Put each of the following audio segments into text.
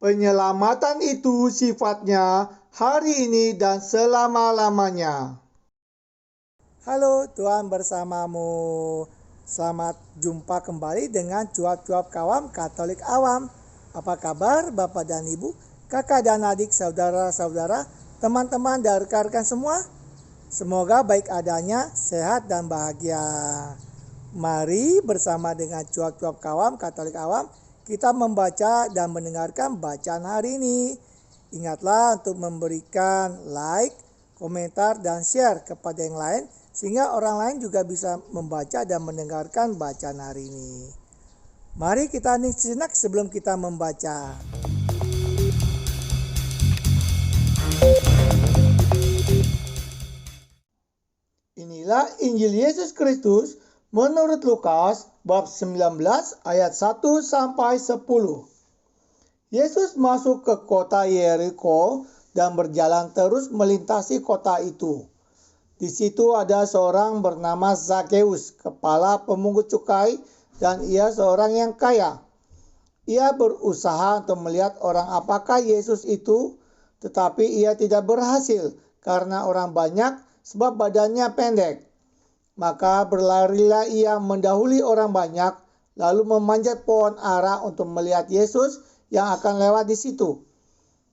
Penyelamatan itu sifatnya hari ini dan selama-lamanya. Halo, Tuhan bersamamu. Selamat jumpa kembali dengan cuap-cuap kawam Katolik awam. Apa kabar Bapak dan Ibu, kakak dan adik, saudara-saudara, teman-teman dan rekan-rekan semua? Semoga baik adanya, sehat dan bahagia. Mari bersama dengan cuap-cuap kawam Katolik awam kita membaca dan mendengarkan bacaan hari ini. Ingatlah untuk memberikan like, komentar, dan share kepada yang lain sehingga orang lain juga bisa membaca dan mendengarkan bacaan hari ini. Mari kita hening sejenak sebelum kita membaca. Inilah Injil Yesus Kristus menurut Lukas bab 19 ayat 1 sampai 10. Yesus masuk ke kota Yeriko dan berjalan terus melintasi kota itu. Di situ ada seorang bernama Zakeus, kepala pemungut cukai, dan ia seorang yang kaya. Ia berusaha untuk melihat orang apakah Yesus itu, tetapi ia tidak berhasil karena orang banyak sebab badannya pendek. Maka berlarilah ia mendahului orang banyak, lalu memanjat pohon ara untuk melihat Yesus yang akan lewat di situ.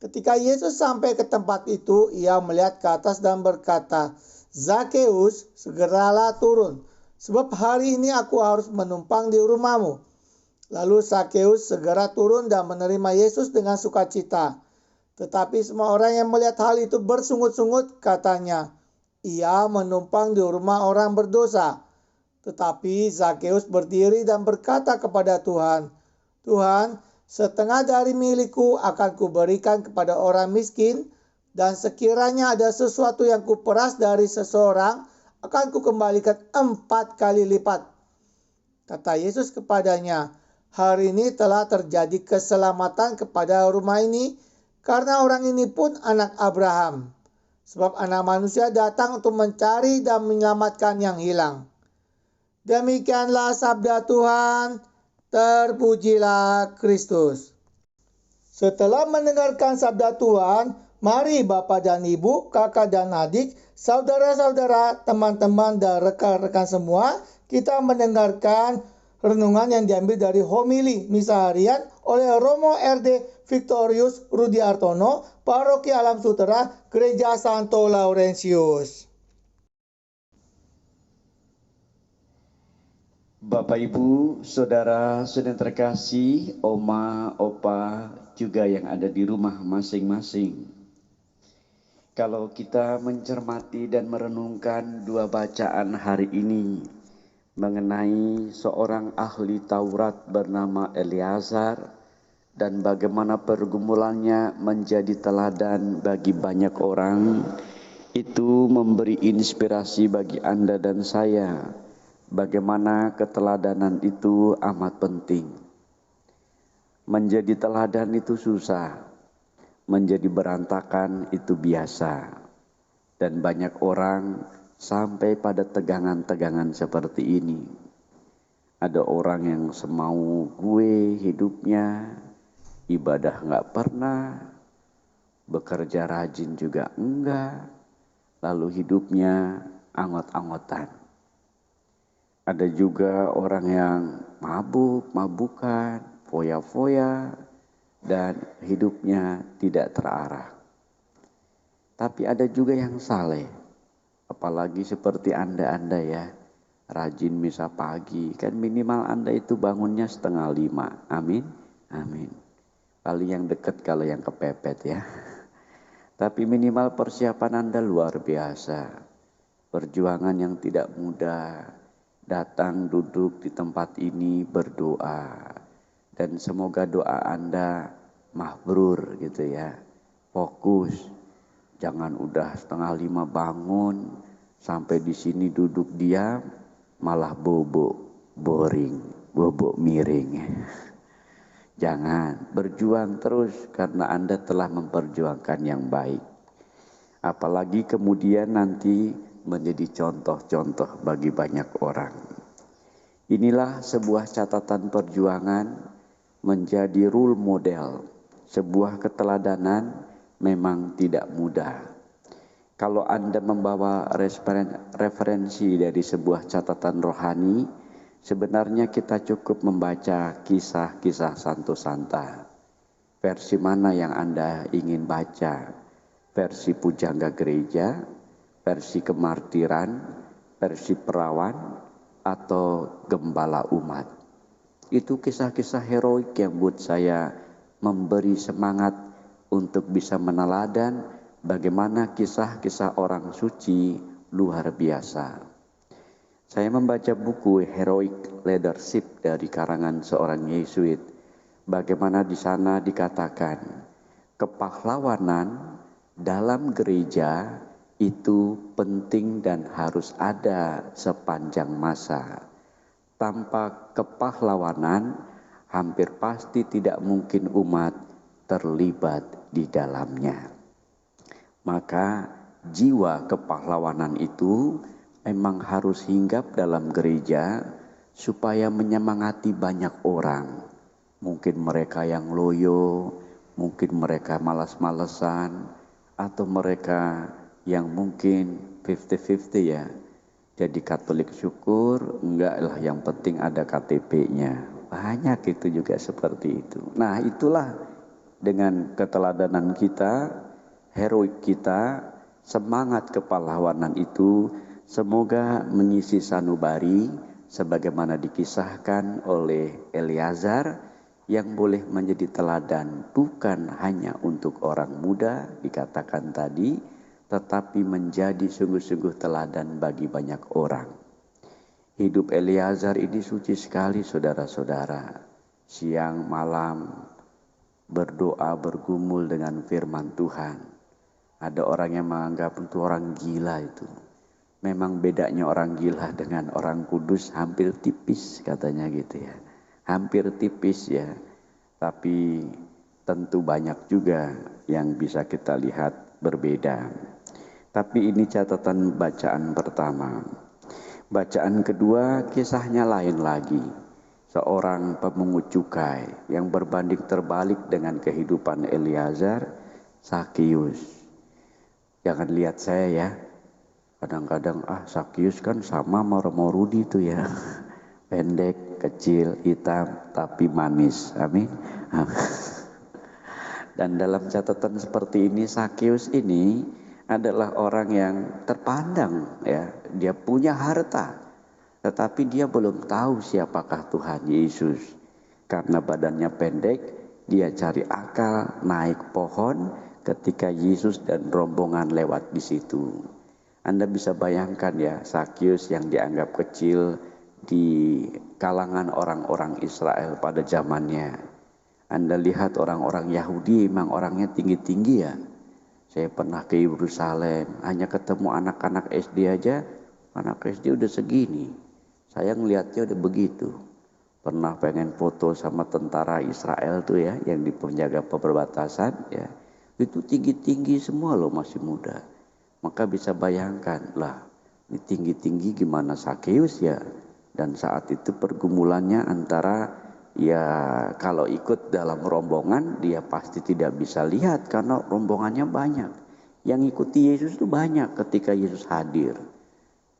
Ketika Yesus sampai ke tempat itu, ia melihat ke atas dan berkata, "Zakeus, segeralah turun, sebab hari ini aku harus menumpang di rumahmu." Lalu Zakeus segera turun dan menerima Yesus dengan sukacita. Tetapi semua orang yang melihat hal itu bersungut-sungut, katanya, "Ia menumpang di rumah orang berdosa." Tetapi Zakeus berdiri dan berkata kepada Tuhan, "Tuhan, setengah dari milikku akan kuberikan kepada orang miskin, dan sekiranya ada sesuatu yang kuperas dari seseorang, akan kukembalikan 4 kali lipat." Kata Yesus kepadanya, "Hari ini telah terjadi keselamatan kepada rumah ini, karena orang ini pun anak Abraham. Sebab anak manusia datang untuk mencari dan menyelamatkan yang hilang." Demikianlah sabda Tuhan. Terpujilah Kristus. Setelah mendengarkan sabda Tuhan, mari Bapak dan Ibu, kakak dan adik, saudara-saudara, teman-teman dan rekan-rekan semua, kita mendengarkan renungan yang diambil dari homili misa harian oleh Romo RD Victorius Rudi Artono, Paroki Alam Sutera, Gereja Santo Laurentius. Bapak Ibu, saudara-saudara terkasih, oma, opa, juga yang ada di rumah masing-masing. Kalau kita mencermati dan merenungkan dua bacaan hari ini mengenai seorang ahli Taurat bernama Eleazar dan bagaimana pergumulannya menjadi teladan bagi banyak orang, itu memberi inspirasi bagi Anda dan saya. Bagaimana keteladanan itu amat penting. Menjadi teladan itu susah, menjadi berantakan itu biasa. Dan banyak orang sampai pada tegangan-tegangan seperti ini. Ada orang yang semau gue hidupnya, ibadah gak pernah, bekerja rajin juga enggak, lalu hidupnya angot-angotan. Ada juga orang yang mabuk-mabukan, foya-foya, dan hidupnya tidak terarah. Tapi ada juga yang saleh, apalagi seperti Anda ya, rajin misa pagi, kan minimal Anda itu bangunnya 4:30, amin, amin. Paling yang dekat kalau yang kepepet ya. Tapi minimal persiapan Anda luar biasa, perjuangan yang tidak mudah. Datang duduk di tempat ini berdoa, dan semoga doa Anda mabrur gitu ya. Fokus, jangan udah 4:30 bangun sampai di sini duduk diam malah bobo, boring, bobo miring. Jangan, berjuang terus karena Anda telah memperjuangkan yang baik. Apalagi kemudian nanti menjadi contoh-contoh bagi banyak orang. Inilah sebuah catatan perjuangan menjadi role model Sebuah keteladanan memang tidak mudah. Kalau Anda membawa referensi dari sebuah catatan rohani, sebenarnya kita cukup membaca kisah-kisah Santo Santa. Versi mana yang Anda ingin baca? Versi pujangga gereja, versi kemartiran, versi perawan, atau gembala umat. Itu kisah-kisah heroik yang buat saya memberi semangat untuk bisa meneladan bagaimana kisah-kisah orang suci luar biasa. Saya membaca buku Heroic Leadership dari karangan seorang Yesuit. Bagaimana di sana dikatakan kepahlawanan dalam gereja itu penting dan harus ada sepanjang masa. Tanpa kepahlawanan, hampir pasti tidak mungkin umat terlibat di dalamnya. Maka jiwa kepahlawanan itu memang harus hinggap dalam gereja supaya menyemangati banyak orang. Mungkin mereka yang loyo, mungkin mereka malas-malesan, atau mereka yang mungkin 50-50 ya. Jadi Katolik syukur, enggak lah, yang penting ada KTP-nya. Banyak itu juga seperti itu. Nah, itulah dengan keteladanan kita, heroik kita, semangat kepahlawanan itu semoga mengisi sanubari sebagaimana dikisahkan oleh Eleazar yang boleh menjadi teladan bukan hanya untuk orang muda dikatakan tadi, tetapi menjadi sungguh-sungguh teladan bagi banyak orang. Hidup Eleazar ini suci sekali saudara-saudara. Siang malam berdoa bergumul dengan firman Tuhan. Ada orang yang menganggap itu orang gila itu. Memang bedanya orang gila dengan orang kudus hampir tipis katanya gitu ya. Hampir tipis ya. Tapi tentu banyak juga yang bisa kita lihat berbeda. Tapi ini catatan bacaan pertama. Bacaan kedua kisahnya lain lagi. Seorang pemungut cukai yang berbanding terbalik dengan kehidupan Eleazar, Sakius. Jangan lihat saya ya. Kadang-kadang Sakius kan sama sama Rudi itu ya. Pendek, kecil, hitam, tapi manis. Amin. Dan dalam catatan seperti ini, Sakius ini adalah orang yang terpandang ya, dia punya harta, tetapi dia belum tahu siapakah Tuhan Yesus. Karena badannya pendek, dia cari akal naik pohon ketika Yesus dan rombongan lewat di situ. Anda bisa bayangkan ya, Sakius yang dianggap kecil di kalangan orang-orang Israel pada zamannya. Anda lihat orang-orang Yahudi memang orangnya tinggi-tinggi ya. Saya pernah ke Yerusalem, hanya ketemu anak-anak SD aja, anak SD udah segini. Saya ngelihatnya udah begitu. Pernah pengen foto sama tentara Israel tuh ya, yang di penjaga perbatasan ya. Itu tinggi-tinggi semua loh, masih muda. Maka bisa bayangkan lah, ini tinggi-tinggi gimana Sakeus ya. Dan saat itu pergumulannya antara ya kalau ikut dalam rombongan dia pasti tidak bisa lihat karena rombongannya banyak. Yang ikuti Yesus itu banyak ketika Yesus hadir.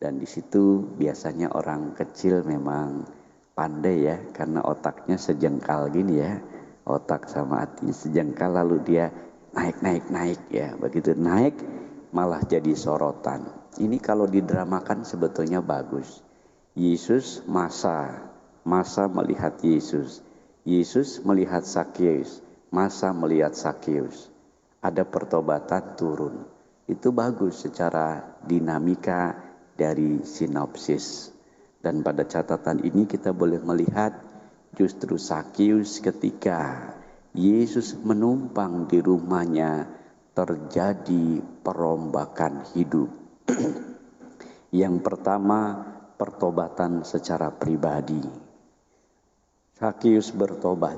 Dan di situ biasanya orang kecil memang pandai ya, karena otaknya sejengkal gini ya. Otak sama hatinya sejengkal, lalu dia naik ya. Begitu naik malah jadi sorotan. Ini kalau didramakan sebetulnya bagus. Yesus masa melihat Yesus. Yesus melihat Sakeus. Masa melihat Sakeus. Ada pertobatan turun. Itu bagus secara dinamika dari sinopsis. Dan pada catatan ini kita boleh melihat justru Sakeus ketika Yesus menumpang di rumahnya terjadi perombakan hidup. Yang pertama, pertobatan secara pribadi. Sakeus bertobat.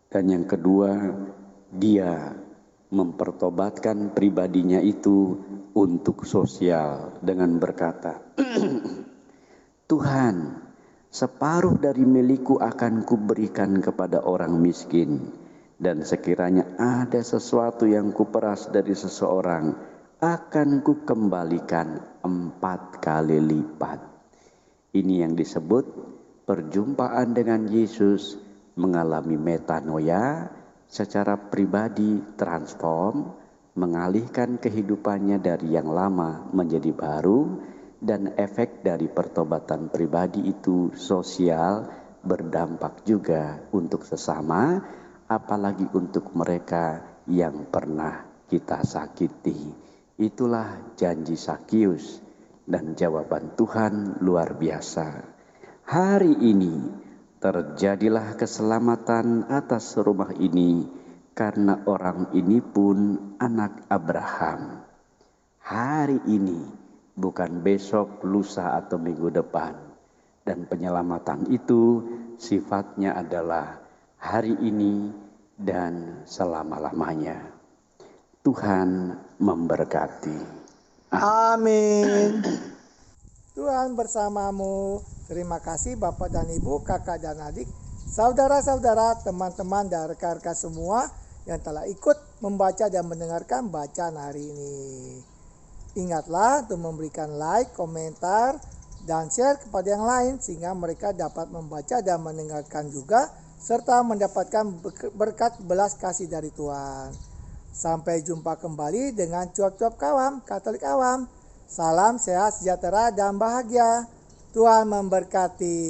Dan yang kedua, dia mempertobatkan pribadinya itu untuk sosial dengan berkata, Tuhan, separuh dari milikku akan kuberikan kepada orang miskin. Dan sekiranya ada sesuatu yang kuperas dari seseorang, akan kukembalikan 4 kali lipat. Ini yang disebut perjumpaan dengan Yesus mengalami metanoia, secara pribadi transform, mengalihkan kehidupannya dari yang lama menjadi baru, dan efek dari pertobatan pribadi itu sosial, berdampak juga untuk sesama, apalagi untuk mereka yang pernah kita sakiti. Itulah janji Sakius, dan jawaban Tuhan luar biasa. Hari ini terjadilah keselamatan atas rumah ini, karena orang ini pun anak Abraham. Hari ini, bukan besok, lusa, atau minggu depan. Dan penyelamatan itu sifatnya adalah hari ini dan selama-lamanya. Tuhan memberkati. Amin. Tuhan bersamamu. Terima kasih Bapak dan Ibu, kakak dan adik, saudara-saudara, teman-teman dan rekan-rekan semua yang telah ikut membaca dan mendengarkan bacaan hari ini. Ingatlah untuk memberikan like, komentar, dan share kepada yang lain sehingga mereka dapat membaca dan mendengarkan juga serta mendapatkan berkat belas kasih dari Tuhan. Sampai jumpa kembali dengan cuap-cuap kawam, Katolik awam. Salam sehat, sejahtera, dan bahagia. Tuhan memberkati.